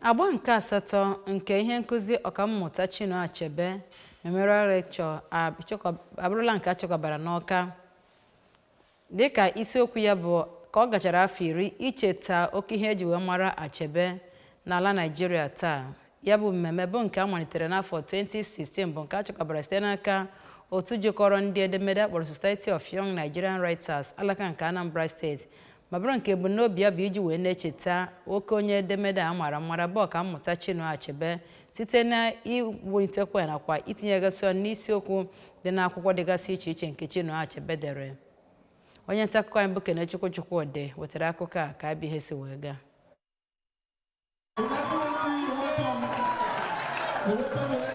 Agba nke asatọ nke ihe nkuzi ọkammụta Chinua Achebe Memorial Lecture abụrụla nke achọkọbara n'Awka dịka isiokwu ya bụ ka ọ gachara afọ 10 icheta oke ihe eji wee mara Achebe n'ala Nigeria taa. Ya bụ mmemme bụ nke a malitere n'afọ 2016 bụ nke achọkọbara site n'aka otu jikọrọ ndị edemede akpọrọ Society of Young Nigerian Writers alaka nke Anambra State, ma bụrụ nke ebumnobi ya bụ iji wee na-echeta oke onye edemede a mara bụ ọkammụta Chinua Achebe site na iwulitekwa nakwa itinyegasị ọnụ n'isiokwu dị n'akwụkwọ dịgasị iche iche nke Chinua Achebe dere. Onye nta akụkọ anyị bụ Kenechukwu Chukwudị wetara akụkọ a ka abịa ihe si wee gaa.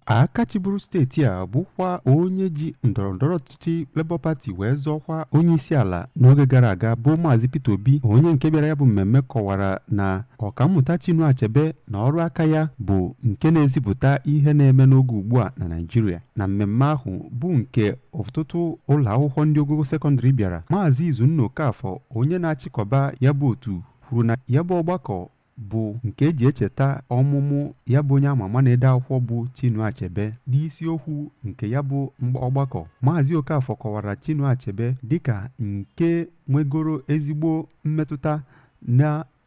Aka chịburu steeti a bụkwa onye ji ndọrọndọrọ ọchịchị Labour Party wee zọọkwa onye isi ala n'oge gara aga bụ Maazị Peter Obi, onye nke bịara ya bụ mmemme kọwara na ọkammụta Chinua Achebe na ọrụ aka ya bụ nke na-ezipụta ihe na-eme n'oge ugbu a na Naịjirịa. Na mmemme ahụ bụ nke ọtụtụ ụlọ akwụkwọ ndị ogogo sekọndịrị bịara, Maazị Izunna Okafọ, onye na-achịkọba ya bụ otu, kwuru na ya bụ ọgbakọ bụ nke eji echeta ọmụmụ ya bụ onye ama ama na-ede akwụkwọ bụ Chinua Achebe. N'isiokwu nke ya bụ ọgbakọ, Maazị Okafọ kọwara Chinua Achebe dịka nke nwegoro ezigbo mmetụta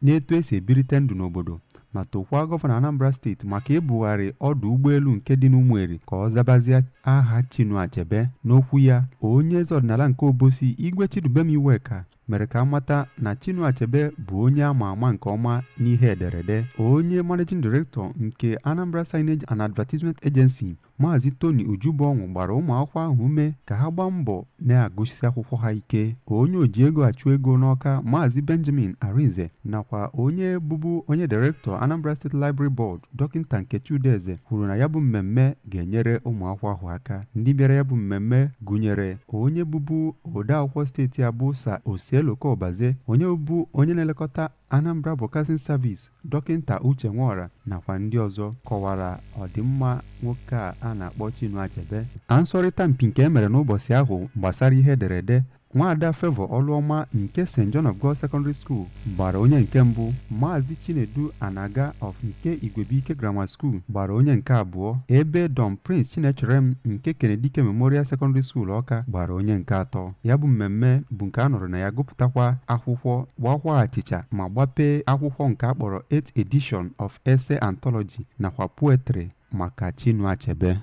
n'etu esi ebirite ndụ n'obodo, ma tokwa gọvanọ Anambra steeti maka ibugharị ọdụ ụgbọelu nke dị n'Ụmụeri ka ọ zabazie aha Chinua Achebe. N'okwu ya, onye eze ọdịnala nke Obosi Igwe Chidubemiweka mere ka amata na Chinua Achebe bụ onye ama ama nke ọma n'ihe ederede. Onye managing director nke Anambra Signage and Advertisement Agency, Maazị Tony Ujubonwu, gbara ụmụ akwụkwọ ahụ ume ka ha gbaa mbọ na-agụsisi akwụkwọ ha ike. Onye oji ego achụ ego n'Awka, Maazị Benjamin Arinze, nakwa onye bụbu onye director Anambra State Library Board, Dọkịta Nkechi Udeze, kwuru na ya bụ mmemme ga-enyere ụmụ akwụkwọ ahụ aka. Ndị bịara ya bụ mmemme gụnyere onye bụbu odeakwụkwọ steeti abụ Sa Osieloko Obaze, onye bụbu onye na-elekọta Anambra Broadcasting Service, Dọkịta Uche Nwora, nakwa ndị ọzọ. Kọwara ọdịmma nwoke a na-akpọ Chinua Achebe. Ansọrịta mpi nke emere n'ụbọchị ahụ gbasara ihe ederede, Nwaada Favour Ọlụọma nke St. John of God Secondary School gbara onye nke mbụ, Maazị Chinedu Anaga of nke Igwebuike Grammar School gbara onye nke abụọ, ebe Don Prince Chinecherem nke Kenedike Memorial Secondary School Awka gbara onye nke atọ. Ya bụ mmemme bụ nke a nọrọ na ya gụpụtakwa akwụkwọ, gbakwa achịcha, ma gbapee akwụkwọ nke akpọrọ 8th edition of Essay Anthology nakwa Poetry maka Chinua Achebe.